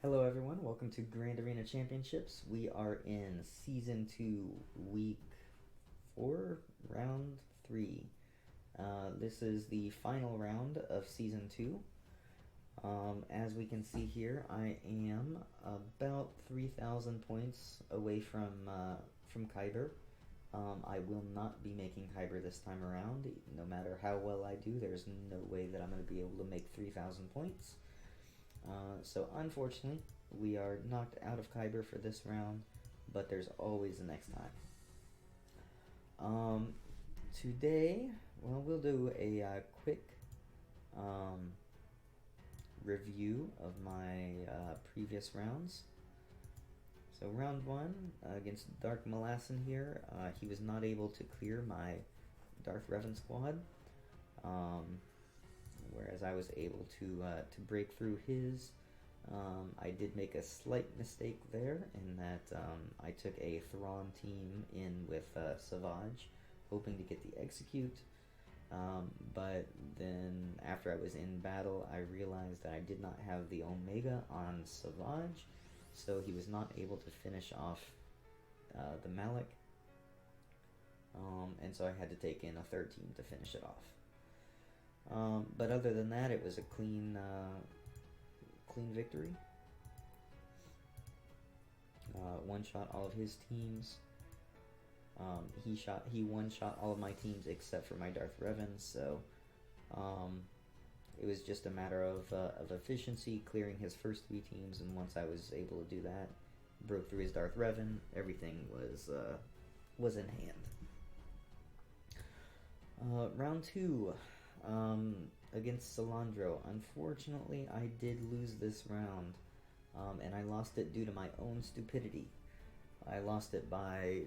Hello everyone, welcome to Grand Arena Championships. We are in Season 2, Week 4, Round 3. This is the final round of Season 2. As we can see here, I am about 3,000 points away from Kyber. I will not be making Kyber this time around. No matter how well I do, there's no way that I'm going to be able to make 3,000 points. So unfortunately, we are knocked out of Kyber for this round, but there's always the next time. Today, well, we'll do a quick review of my previous rounds. So round 1 against Dark Molassin here, he was not able to clear my Darth Revan squad. Whereas I was able to break through his. I did make a slight mistake there in that I took a Thrawn team in with Savage, hoping to get the execute. But then after I was in battle, I realized that I did not have the Omega on Savage, so he was not able to finish off the Malak. And so I had to take in a third team to finish it off. But other than that, it was a clean victory. One-shot all of his teams. He one-shot all of my teams except for my Darth Revan. So it was just a matter of efficiency, clearing his first 3 teams, and once I was able to do that, broke through his Darth Revan, everything was in hand. Round 2. Against Scoundrels. Unfortunately, I did lose this round, and I lost it due to my own stupidity. I lost it by,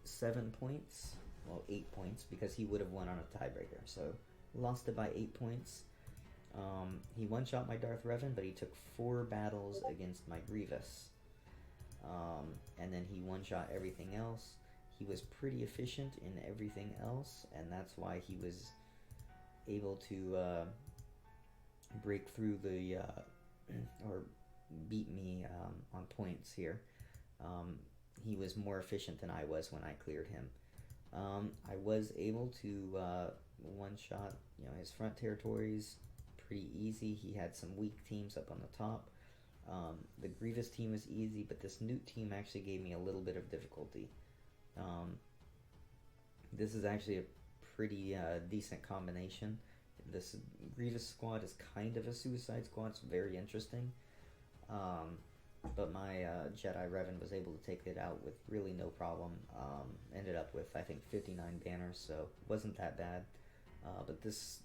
7 points? Well, 8 points, because he would have won on a tiebreaker. So, lost it by 8 points. He one-shot my Darth Revan, but he took 4 battles against my Grievous. And then he one-shot everything else. He was pretty efficient in everything else, and that's why he was able to break through the or beat me on points here. He was more efficient than I was when I cleared him. I was able to one-shot his front territories pretty easy. He had some weak teams up on the top. The Grievous team was easy, but this Newt team actually gave me a little bit of difficulty. This is actually a pretty decent combination. This Grievous squad is kind of a suicide squad. It's very interesting. But my Jedi Revan was able to take it out with really no problem. Ended up with, I think, 59 banners, so it wasn't that bad. But this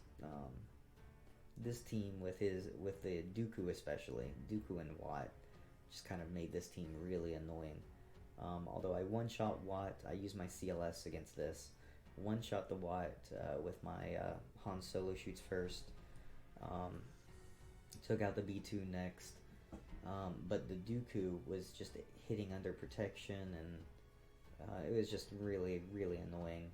team with the Dooku especially, Dooku and Watt, just kind of made this team really annoying. Although I one-shot Watt, I used my CLS against this. One-shot the Watt with my Han Solo shoots first. Took out the B2 next. But the Dooku was just hitting under protection, and it was just really, really annoying.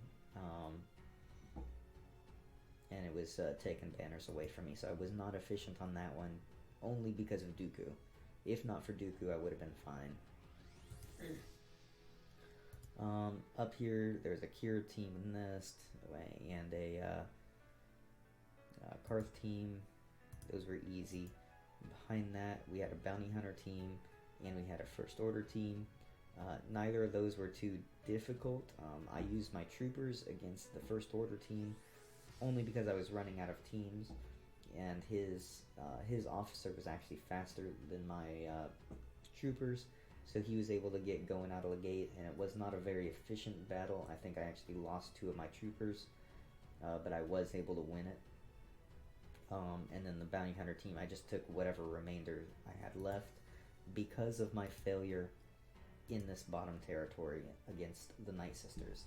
And it was taking banners away from me, so I was not efficient on that one, only because of Dooku. If not for Dooku, I would have been fine. Up here, there's a Qira team nest and a Carth team. Those were easy. Behind that, we had a bounty hunter team and we had a first order team. Neither of those were too difficult. I used my troopers against the first order team only because I was running out of teams, and his officer was actually faster than my troopers. So he was able to get going out of the gate, and it was not a very efficient battle. I think I actually lost 2 of my troopers, but I was able to win it. And then the bounty hunter team, I just took whatever remainder I had left because of my failure in this bottom territory against the Night Sisters.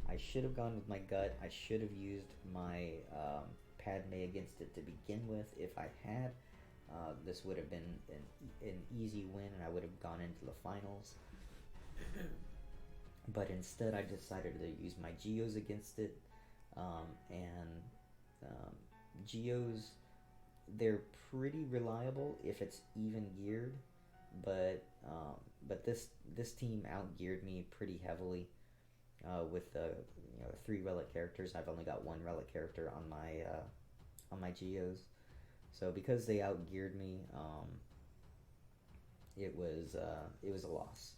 I should have gone with my gut. I should have used my Padme against it to begin with. If I had, this would have been an easy win, and I would have gone into the finals. But instead, I decided to use my Geos against it. Geos, they're pretty reliable if it's even geared. but this team outgeared me pretty heavily with the 3 relic characters. I've only got 1 relic character on my Geos, so because they outgeared me, it was a loss.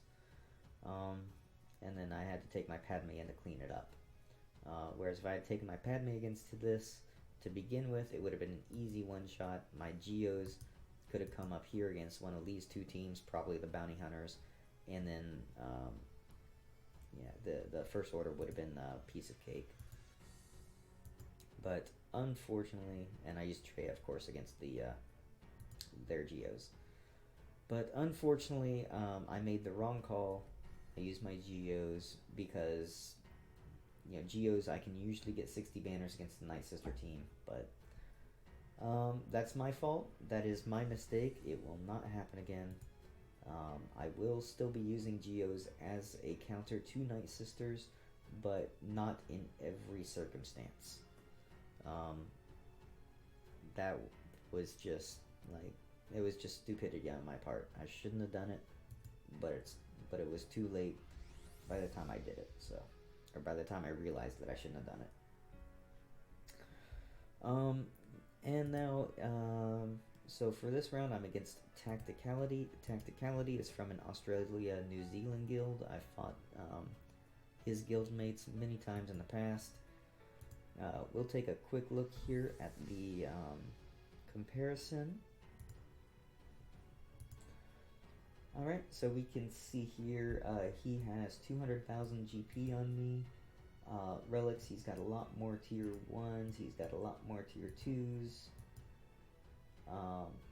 And then I had to take my Padme in to clean it up. Whereas if I had taken my Padme against this to begin with, it would have been an easy one-shot. My Geos could have come up here against one of these 2 teams, probably the Bounty Hunters, and then the First Order would have been a piece of cake. But unfortunately, and I used Traya, of course, against their Geos. But unfortunately, I made the wrong call. I used my Geos because, Geos, I can usually get 60 banners against the Night Sister team, but that's my fault. That is my mistake. It will not happen again. I will still be using Geos as a counter to Night Sisters, but not in every circumstance. That was just, it was just stupidity on my part. I shouldn't have done it, but it was too late by the time I did it, or by the time I realized that I shouldn't have done it. And now, so for this round, I'm against Tacticality. Tacticality is from an Australia-New Zealand guild. I've fought his guildmates many times in the past. We'll take a quick look here at the comparison. Alright, so we can see here he has 200,000 GP on me. Relics, he's got a lot more tier 1s, he's got a lot more tier 2s.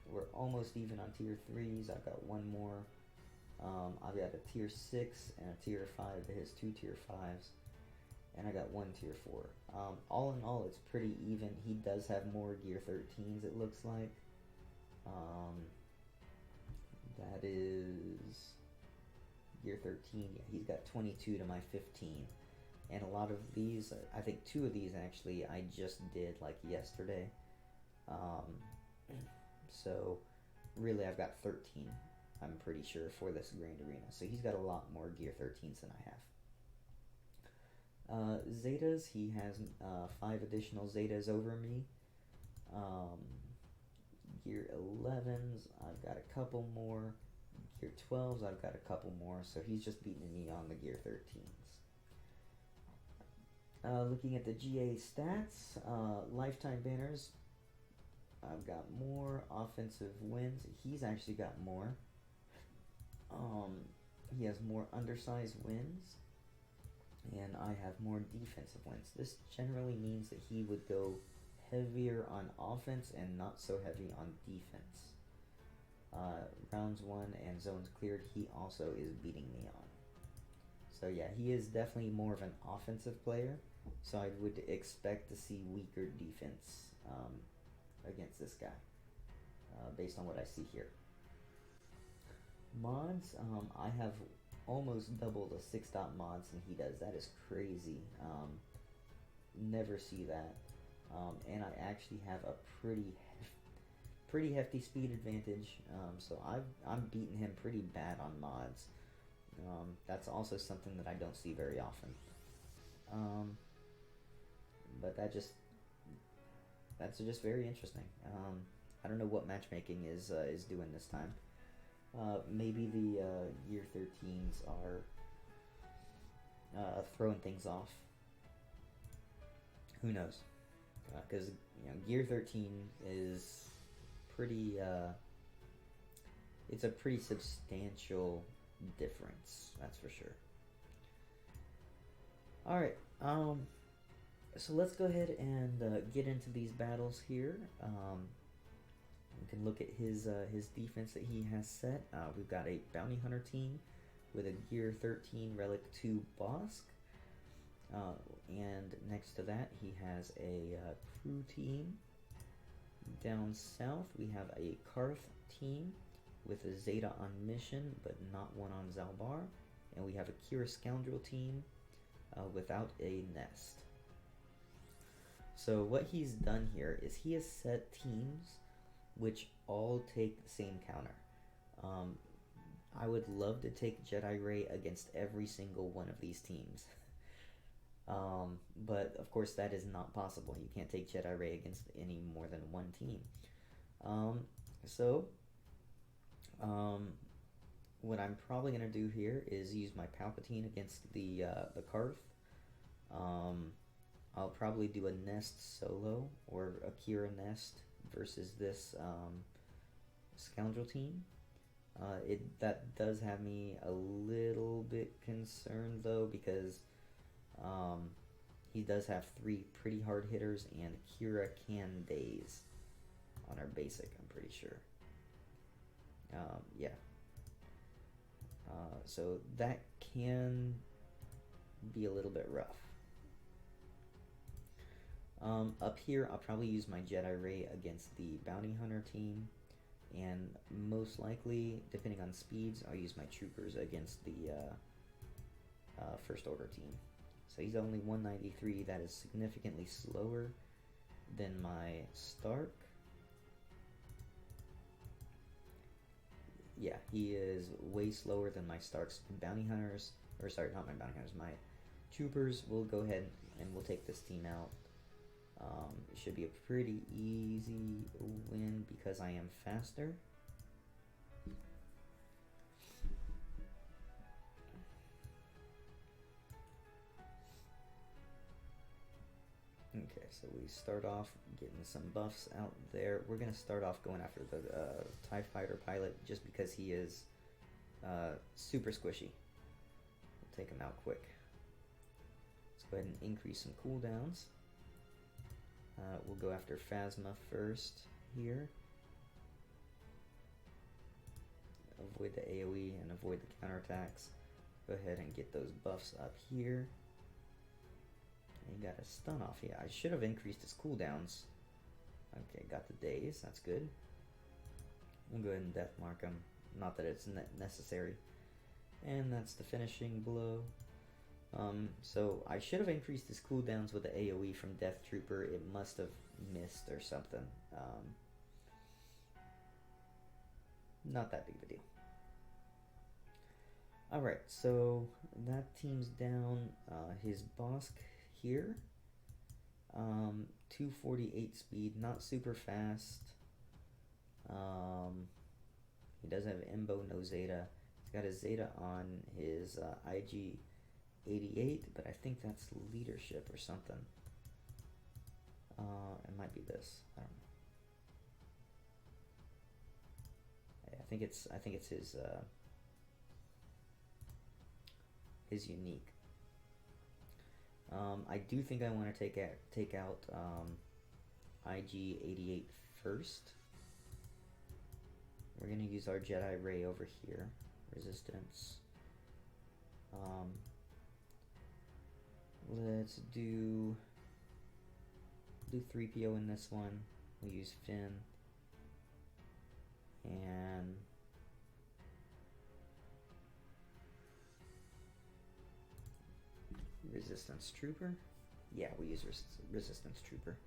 We're almost even on tier 3s, I've got 1 more. I've got a tier 6 and a tier 5 that has 2 tier 5s. And I got 1 tier 4. All in all, it's pretty even. He does have more gear 13s, it looks like. That is gear 13. Yeah, he's got 22 to my 15. And a lot of these, I think 2 of these actually, I just did like yesterday. So really I've got 13, I'm pretty sure, for this Grand Arena. So he's got a lot more gear 13s than I have. Zetas, he has 5 additional Zetas over me. Gear 11s, I've got a couple more. Gear 12s, I've got a couple more. So he's just beating me on the gear 13s. Looking at the GA stats, lifetime banners, I've got more offensive wins. He's actually got more. He has more undersized wins, and I have more defensive wins. This generally means that he would go heavier on offense and not so heavy on defense. Rounds 1 and zones cleared, he also is beating me on. So yeah, he is definitely more of an offensive player, so I would expect to see weaker defense against this guy, based on what I see here. Mods, I have almost double the 6-dot mods than he does. That is crazy. Never see that. And I actually have a pretty hefty speed advantage, so I'm beating him pretty bad on mods. That's also something that I don't see very often. But that's just very interesting. I don't know what matchmaking is doing this time. Maybe the year 13s are throwing things off. Who knows? Because Gear 13 is pretty. It's a pretty substantial difference. That's for sure. All right. So let's go ahead and get into these battles here. We can look at his defense that he has set. We've got a Bounty Hunter team with a Gear 13 Relic 2 Bosk. And next to that, he has a crew team. Down south, we have a Carth team with a Zeta on mission, but not one on Zalbar. And we have a Qira Scoundrel team without a nest. So what he's done here is he has set teams which all take the same counter. I would love to take Jedi Ray against every single one of these teams. But of course that is not possible. You can't take Jedi Ray against any more than one team. What I'm probably going to do here is use my Palpatine against the Carth. I'll probably do a Nest solo or a Qira Nest versus this Scoundrel team. That does have me a little bit concerned though, because he does have 3 pretty hard hitters, and Qira can daze on our basic, I'm pretty sure. Yeah. So that can be a little bit rough. Up here, I'll probably use my Jedi Ray against the Bounty Hunter team, and most likely, depending on speeds, I'll use my Troopers against the First Order team. So he's only 193, that is significantly slower than my Stark. Yeah, he is way slower than my Stark's Bounty Hunters, or sorry, not my Bounty Hunters, my Troopers. We'll go ahead and we'll take this team out. It should be a pretty easy win because I am faster. Okay, so we start off getting some buffs out there. We're going to start off going after the TIE Fighter pilot just because he is super squishy. We'll take him out quick. Let's go ahead and increase some cooldowns. We'll go after Phasma first here. Avoid the AoE and avoid the counterattacks. Go ahead and get those buffs up here. And he got a stun off. Yeah, I should have increased his cooldowns. Okay, got the daze. That's good. We'll go ahead and death mark him. Not that it's necessary. And that's the finishing blow. So I should have increased his cooldowns with the AoE from Death Trooper. It must have missed or something. Not that big of a deal. Alright, so that team's down. His Bosk here. 248 speed, not super fast. He does have Embo, no Zeta. He's got a Zeta on his IG 88, but I think that's leadership or something. It might be this. I don't know. I think it's his unique. I do think I want to take out IG 88 first. We're gonna use our Jedi Ray over here. Resistance. Let's do 3PO in this one. We'll use Finn. And Resistance Trooper. Yeah, we use Resistance Trooper.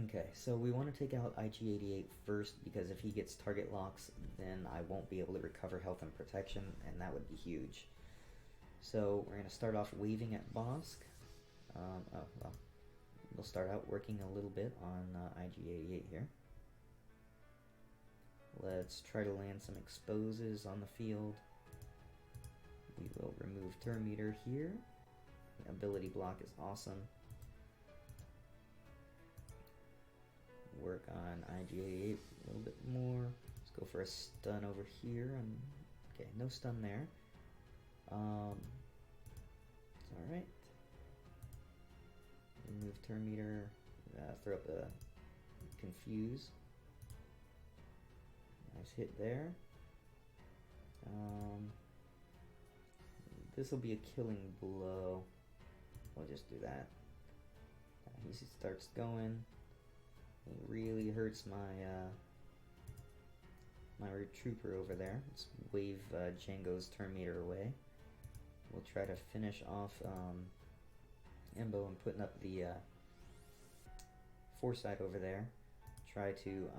Okay, so we want to take out IG-88 first, because if he gets target locks, then I won't be able to recover health and protection, and that would be huge. So we're going to start off waving at Bosk. We'll start out working a little bit on IG-88 here. Let's try to land some exposes on the field. We will remove Turn Meter here. Ability block is awesome. Work on IG-88 a little bit more. Let's go for a stun over here. Okay, no stun there. It's alright. Remove Turn Meter. Throw up a Confuse. Nice hit there. This will be a killing blow. We'll just do that. He starts going. It really hurts my my trooper over there. Let's wave Django's Turn Meter away. We'll try to finish off Embo and putting up the Foresight over there. Try to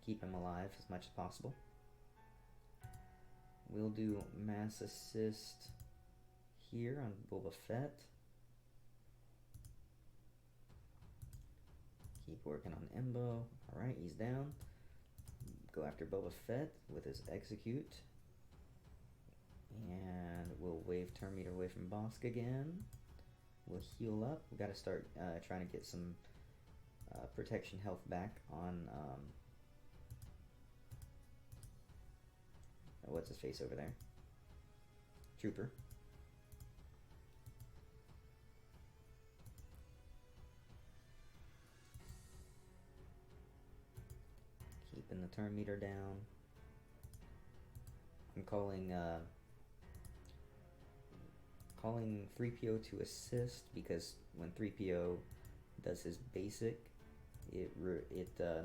keep him alive as much as possible. We'll do mass assist here on Boba Fett. Keep working on Embo. Alright, he's down. Go after Boba Fett with his execute. And we'll wave turn meter away from Bosk again. We'll heal up. We gotta start trying to get some protection health back on what's his face over there? Trooper. Keeping the turn meter down. I'm calling 3PO to assist, because when 3PO does his basic, it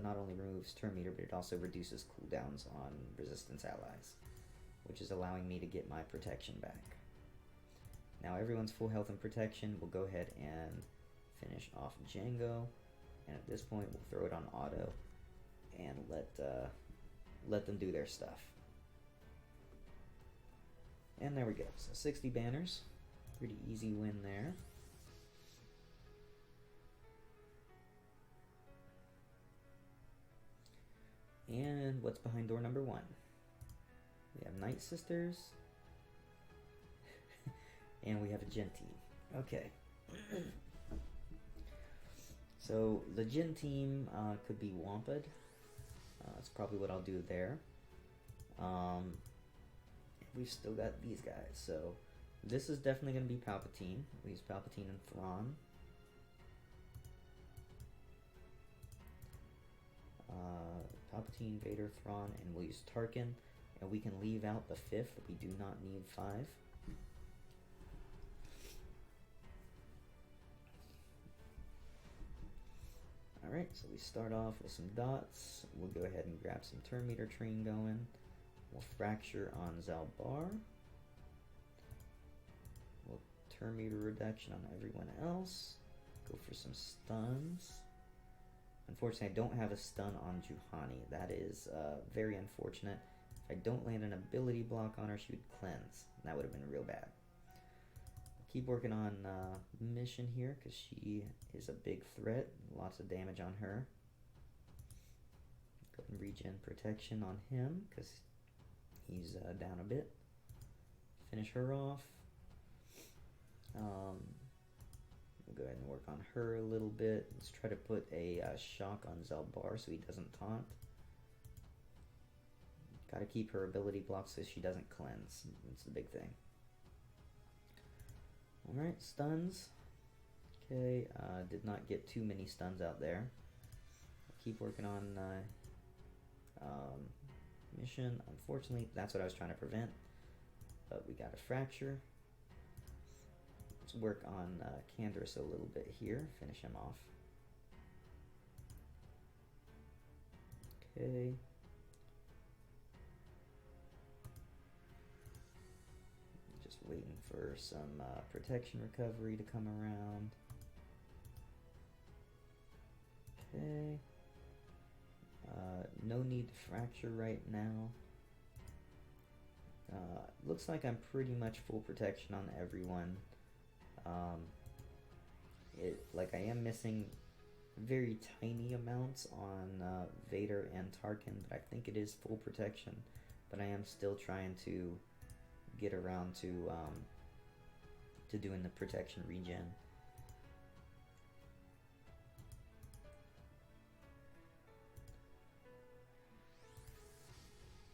not only removes turn meter, but it also reduces cooldowns on resistance allies, which is allowing me to get my protection back. Now everyone's full health and protection. We'll go ahead and finish off Django, and at this point we'll throw it on auto and let them do their stuff. And there we go. So 60 banners. Pretty easy win there. And what's behind door number 1? We have Night Sisters. And we have a Jinn team. Okay. So the Jinn team could be Wampud. That's probably what I'll do there. We've still got these guys. So this is definitely going to be Palpatine. We use Palpatine and Thrawn. Palpatine, Vader, Thrawn, and we'll use Tarkin. And we can leave out the 5th. We do not need 5. Alright, so we start off with some dots. We'll go ahead and grab some turn meter train going. We'll fracture on Zalbar. We'll turn meter reduction on everyone else. Go for some stuns. Unfortunately, I don't have a stun on Juhani. That is very unfortunate. If I don't land an ability block on her, she would cleanse. That would have been real bad. Keep working on Mission here, because she is a big threat. Lots of damage on her. Go ahead and regen protection on him, because he's down a bit. Finish her off. We'll go ahead and work on her a little bit. Let's try to put a shock on Zalbar so he doesn't taunt. Gotta keep her ability blocked so she doesn't cleanse. That's the big thing. Alright, stuns. Okay, did not get too many stuns out there. Keep working on Mission. Unfortunately, that's what I was trying to prevent. But we got a fracture. Let's work on Canderous a little bit here. Finish him off. Okay. Just waiting for some protection recovery to come around. Okay. No need to fracture right now. Looks like I'm pretty much full protection on everyone. Like I am missing very tiny amounts on Vader and Tarkin, but I think it is full protection. But I am still trying to get around to doing the protection regen.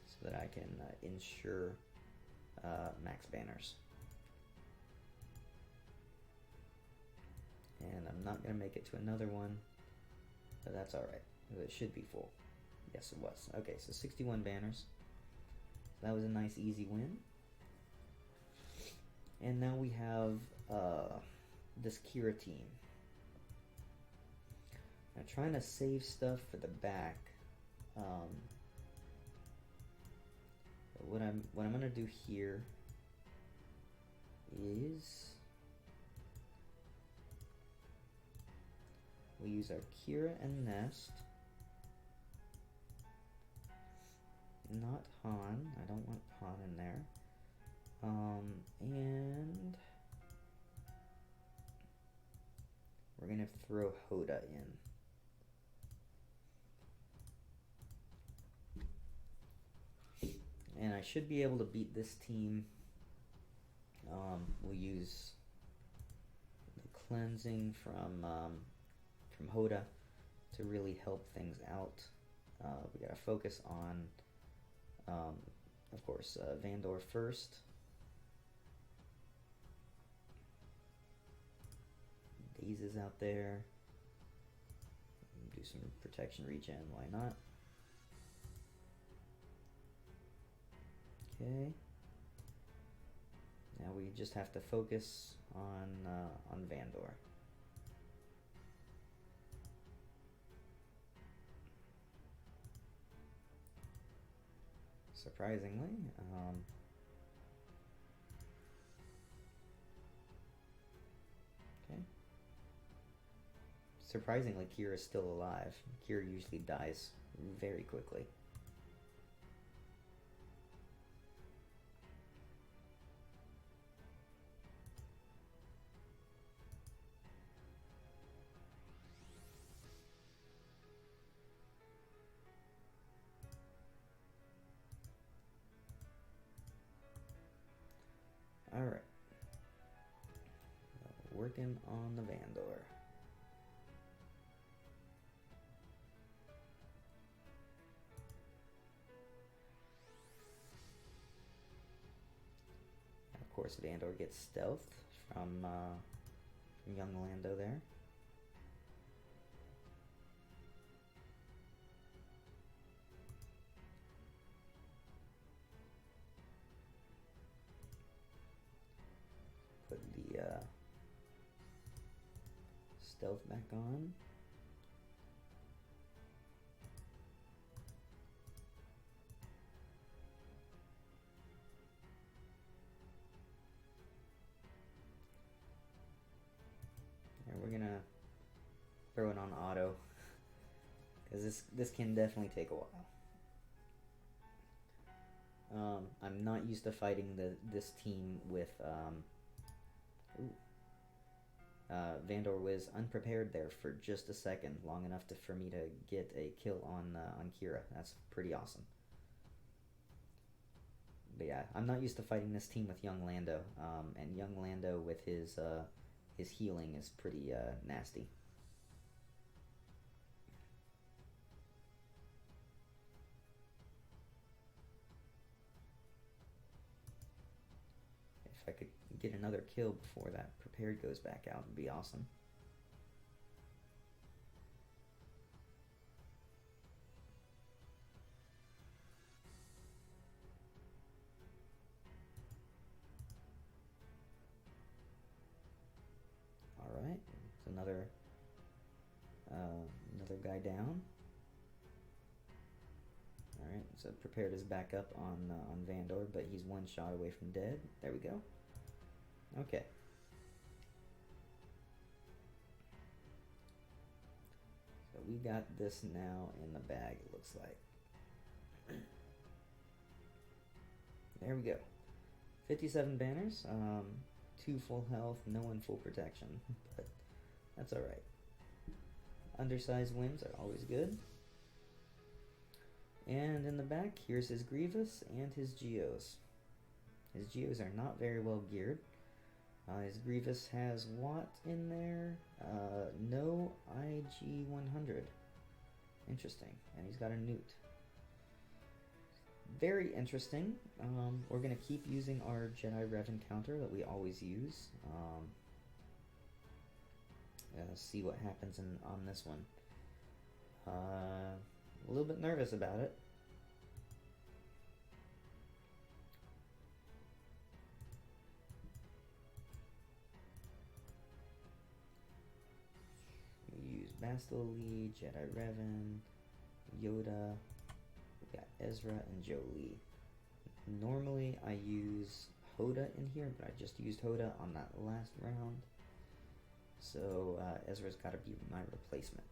So that I can ensure max banners. And I'm not going to make it to another one, but that's alright. It should be full. Yes, it was. Okay, so 61 banners. That was a nice, easy win. And now we have this Qira team. Now, trying to save stuff for the back. What I'm going to do here is we'll use our Qira and Nest. not Han. I don't want Han in there. And we're gonna throw Hoda in. And I should be able to beat this team. We'll use the cleansing from Hoda to really help things out. We gotta focus on, of course, Vandor first. Daze is out there. Do some protection regen, why not? Okay. Now we just have to focus on Vandor. Surprisingly, okay. Surprisingly, Qira is still alive. Qira usually dies very quickly. Alright. Working on the Vandor. And of course, Vandor gets stealth from young Lando there. Put the stealth back on. And we're gonna throw it on auto, because this can definitely take a while. I'm not used to fighting this team with Vandor was unprepared there for just a second, long enough for me to get a kill on Qira. That's pretty awesome. But yeah, I'm not used to fighting this team with young Lando, and young Lando with his healing is pretty nasty. If I could get another kill before that prepared goes back out, it'd be awesome. Alright, it's another guy down. Alright, so prepared is back up on Vandor, but he's one shot away from dead. There we go. Okay. So we got this now in the bag, it looks like. There we go. 57 banners, 2 full health, no one full protection, but that's alright. Undersized wins are always good. And in the back, here's his Grievous and his Geos. His Geos are not very well geared. His Grievous has what in there? No IG 100. Interesting. And he's got a Newt. Very interesting. We're going to keep using our Jedi Rev encounter that we always use. See what happens on this one. A little bit nervous about it. We use Bastille, Jedi Revan, Yoda. We got Ezra and Jolie. Normally I use Hoda in here, but I just used Hoda on that last round. So Ezra's got to be my replacement.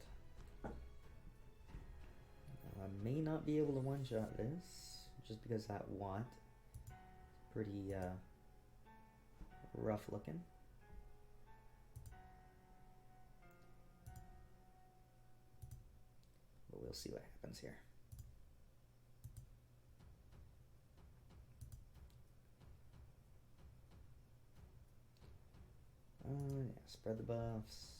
I may not be able to one-shot this. just because that Watt is pretty rough looking. But we'll see what happens here. Yeah, spread the buffs.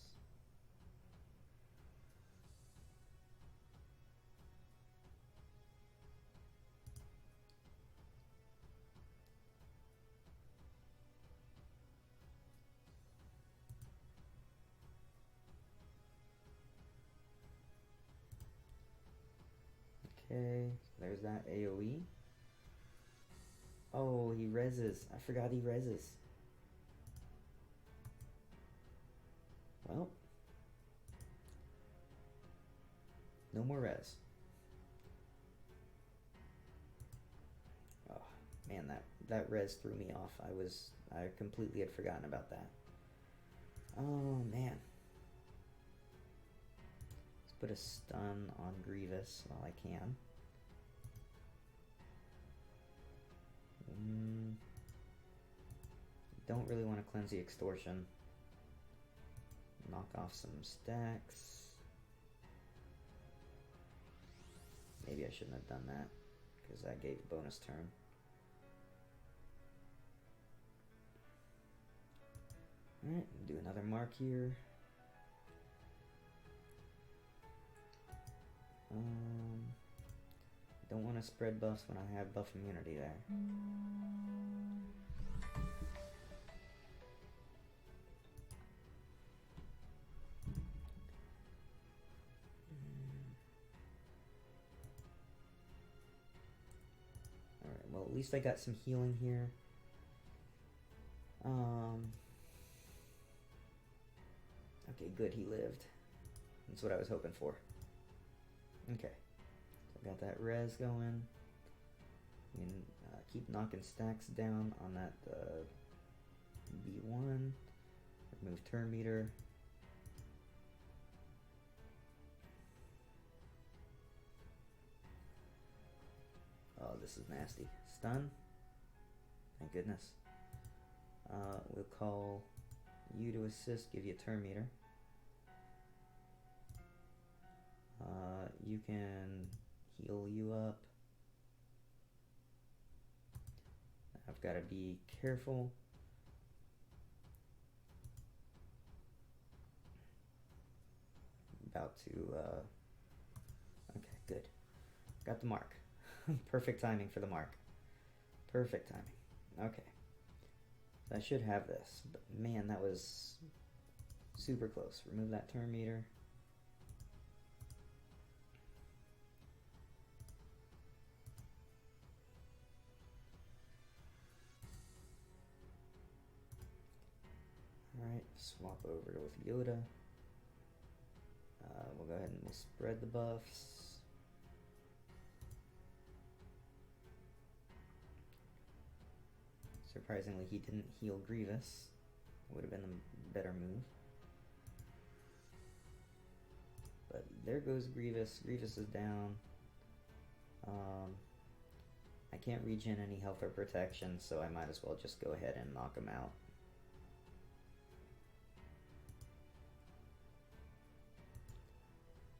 Okay, there's that AoE. Oh, he reses. I forgot he reses. Well, no more res. Oh man, that res threw me off. I completely had forgotten about that. Oh man. Let's put a stun on Grievous while I can. Don't really want to cleanse the extortion. Knock off some stacks. Maybe I shouldn't have done that, because that gave a bonus turn. Alright, do another mark here. Don't want to spread buffs when I have buff immunity there. Alright, well at least I got some healing here. Okay, good, he lived. That's what I was hoping for. Okay, so I got that res going. You can keep knocking stacks down on that B1. Remove turn meter. Oh, this is nasty. Stun. Thank goodness. We'll call you to assist, give you a turn meter. You can heal you up. I've got to be careful. About to, okay, good. Got the mark. Perfect timing for the mark. Perfect timing. Okay. I should have this, but man, that was super close. Remove that turn meter. Alright, swap over to with Yoda. We'll go ahead and we'll spread the buffs. Surprisingly, he didn't heal Grievous. Would have been a better move. But there goes Grievous. Grievous is down. I can't regen any health or protection, so I might as well just go ahead and knock him out.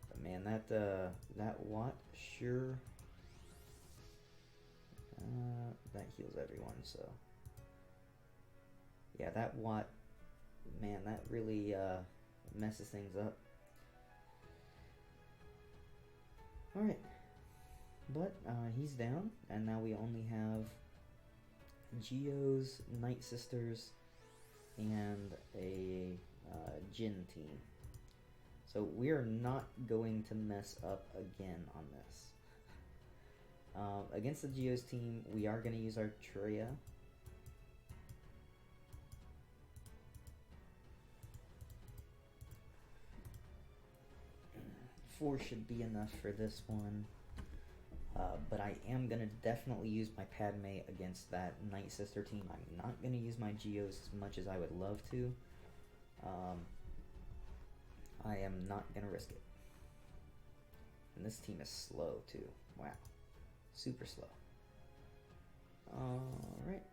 But man, that Watt sure that heals everyone, so yeah, that Watt, man, that really messes things up. Alright, but he's down, and now we only have Geos, Night Sisters, and a Jinn team. So we are not going to mess up again on this. Against the Geos team, we are going to use our Traya. 4 should be enough for this one. But I am going to definitely use my Padme against that Night Sister team. I'm not going to use my Geos as much as I would love to. I am not going to risk it. And this team is slow too. Wow. Super slow. Alright.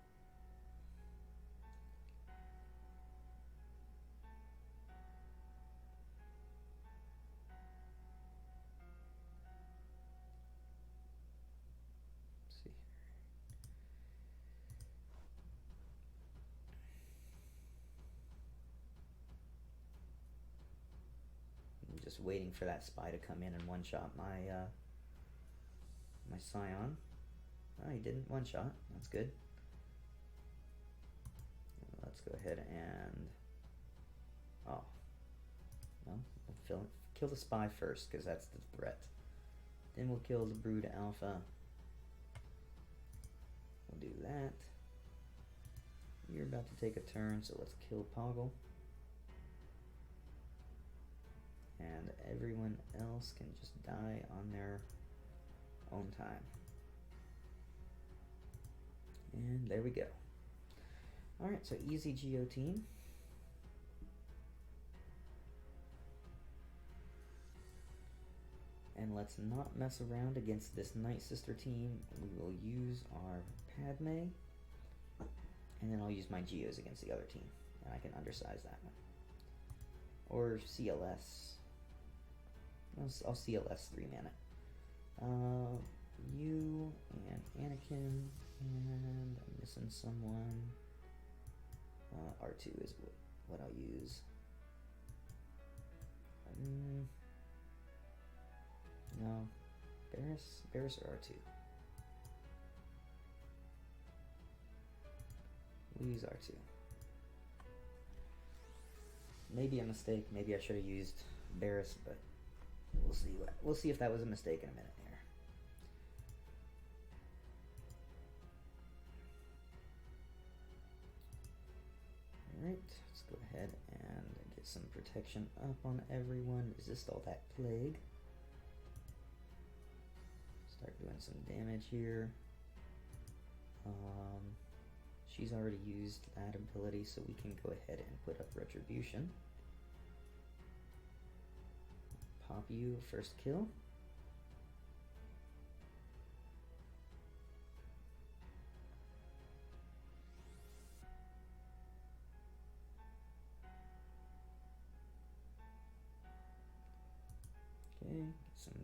See. I'm just waiting for that spy to come in and one-shot my my Scion. Oh, he didn't one-shot. That's good. Let's go ahead and... Oh. Well, we'll kill the spy first, because that's the threat. Then we'll kill the Brood Alpha. We'll do that. You're about to take a turn, so let's kill Poggle. And everyone else can just die on their own time. And there we go. Alright, so easy Geo team. And let's not mess around against this Night Sister team. We will use our Padme. And then I'll use my Geos against the other team. And I can undersize that one. Or CLS. I'll CLS 3 mana. You and Anakin. And I'm missing someone. R2 is what I'll use. No. Barris or R2? We'll use R2. Maybe a mistake. Maybe I should have used Barris, but we'll see. We'll see if that was a mistake in a minute here. Alright, let's go ahead and get some protection up on everyone. Resist all that plague. Start doing some damage here. She's already used that ability, so we can go ahead and put up Retribution. Pop you first kill. Okay, get some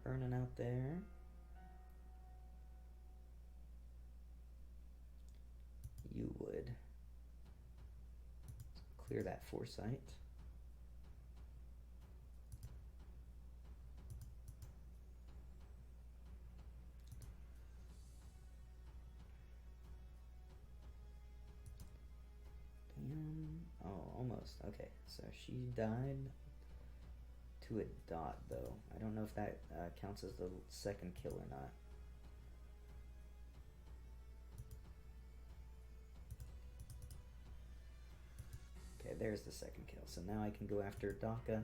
burning out there. You would clear that foresight. Damn. Oh, almost. Okay, so she died to a dot, though. I don't know if that counts as the second kill or not. Okay, there's the second kill. So now I can go after Daka.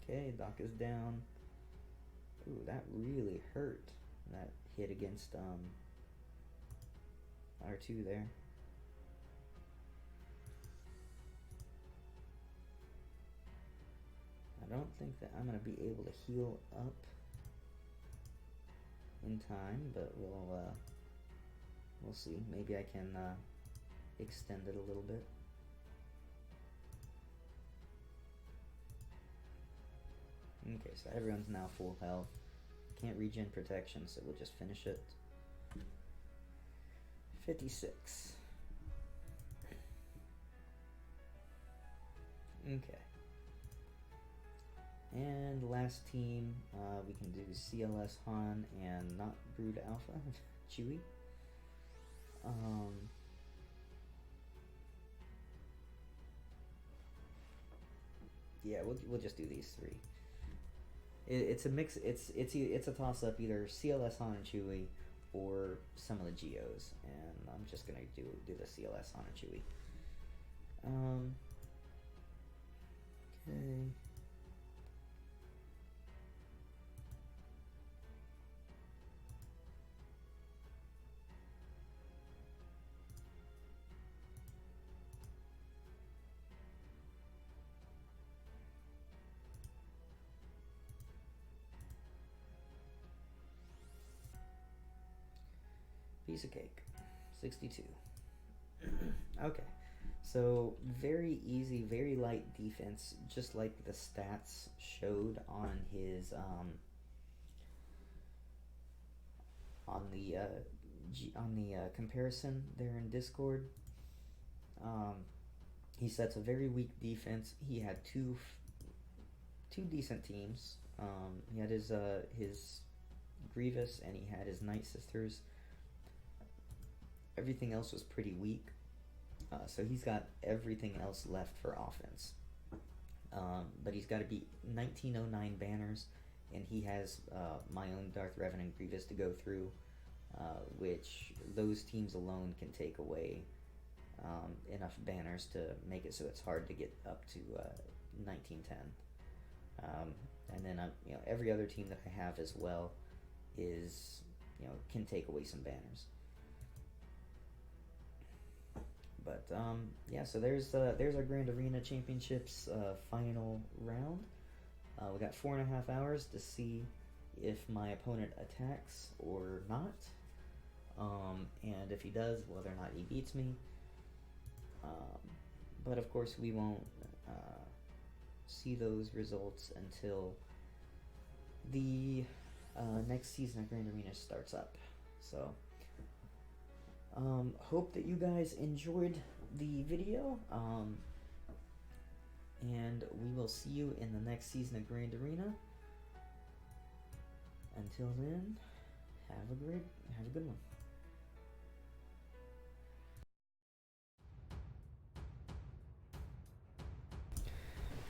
Okay, Daka's down. Ooh, that really hurt. That hit against R2 there. I don't think that I'm going to be able to heal up in time, but we'll see. Maybe I can extend it a little bit. Okay, so everyone's now full health. Can't regen protection, so we'll just finish it. 56. Okay. And last team, we can do CLS Han and not Brood Alpha, Chewie. Yeah, we'll just do these three. It's a mix. It's a toss up, either CLS Han and Chewie, or some of the Geos, and I'm just gonna do the CLS Han and Chewie. Okay. Piece of cake. 62. Okay. So, very easy, very light defense, just like the stats showed on his, on the comparison there in Discord. He sets a very weak defense. He had two decent teams. He had his Grievous and he had his Night Sisters. Everything else was pretty weak. So he's got everything else left for offense. But he's got to beat 1909 banners, and he has my own Darth Revan and Grievous to go through, which those teams alone can take away enough banners to make it so it's hard to get up to 1910. And then every other team that I have as well is can take away some banners. But yeah, so there's our Grand Arena Championships final round. We got 4.5 hours to see if my opponent attacks or not. And if he does, whether or not he beats me. But of course we won't see those results until the next season of Grand Arena starts up. So hope that you guys enjoyed the video, and we will see you in the next season of Grand Arena. Until then, have a good one.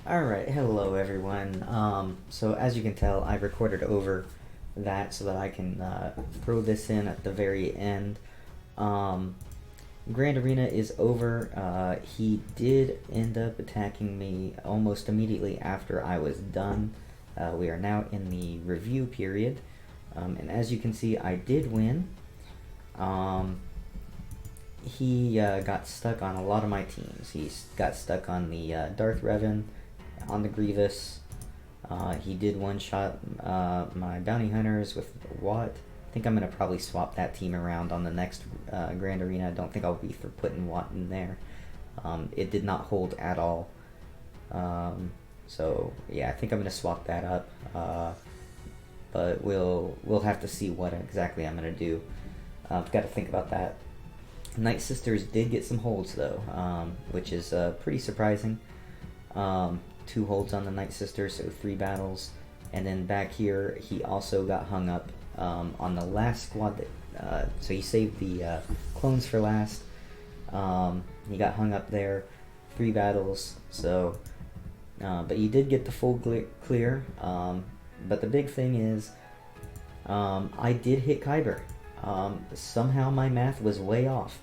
Alright, hello everyone. So as you can tell, I recorded over that so that I can throw this in at the very end. Grand Arena is over. He did end up attacking me almost immediately after I was done. We are now in the review period, and as you can see, I did win. He got stuck on a lot of my teams. He got stuck on the Darth Revan, on the Grievous. He did one-shot my Bounty Hunters with Watt. I think I'm going to probably swap that team around on the next Grand Arena. I don't think I'll be for putting Watt in there. It did not hold at all. So yeah, I think I'm going to swap that up. But we'll have to see what exactly I'm going to do. I've got to think about that. Night Sisters did get some holds though, which is pretty surprising. 2 holds on the Night Sisters, so 3 battles. And then back here, he also got hung up on the last squad that so he saved the clones for last. He got hung up there, 3 battles. So but he did get the full clear. But the big thing is I did hit Kyber. Somehow my math was way off,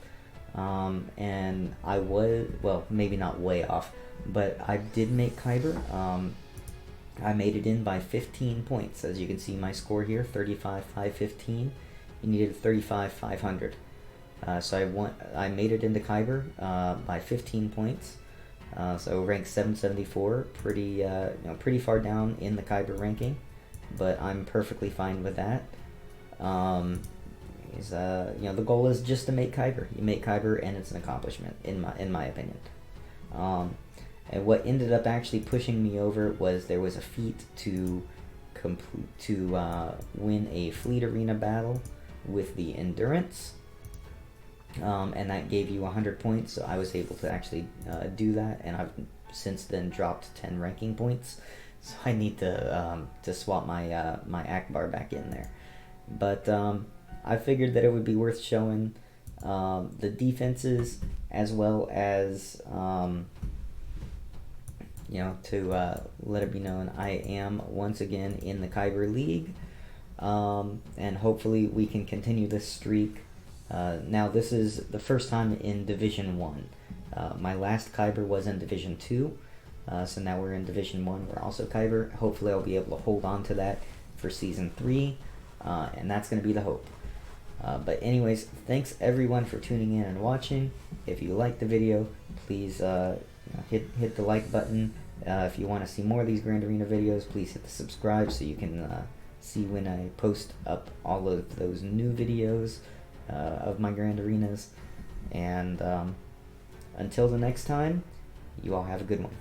and I was, well, maybe not way off, but I did make Kyber. I made it in by 15 points. As you can see, my score here, 35,515. You needed 35,500. So I made it into Kyber by 15 points. So rank 774, pretty far down in the Kyber ranking, but I'm perfectly fine with that. The goal is just to make Kyber. You make Kyber, and it's an accomplishment in my opinion. And what ended up actually pushing me over was there was a feat to win a fleet arena battle with the endurance, and that gave you 100 points. So I was able to actually do that, and I've since then dropped 10 ranking points. So I need to swap my my Akbar back in there, but I figured that it would be worth showing the defenses as well as to let it be known I am once again in the Kyber League, and hopefully we can continue this streak. Now this is the first time in Division 1. My last Kyber was in Division 2, so now we're in Division 1. We're also Kyber. Hopefully I'll be able to hold on to that for Season 3, and that's going to be the hope. But anyways, thanks everyone for tuning in and watching. If you liked the video, please hit the like button. If you want to see more of these Grand Arena videos, please hit the subscribe so you can see when I post up all of those new videos. of my Grand Arenas. And until the next time, you all have a good one.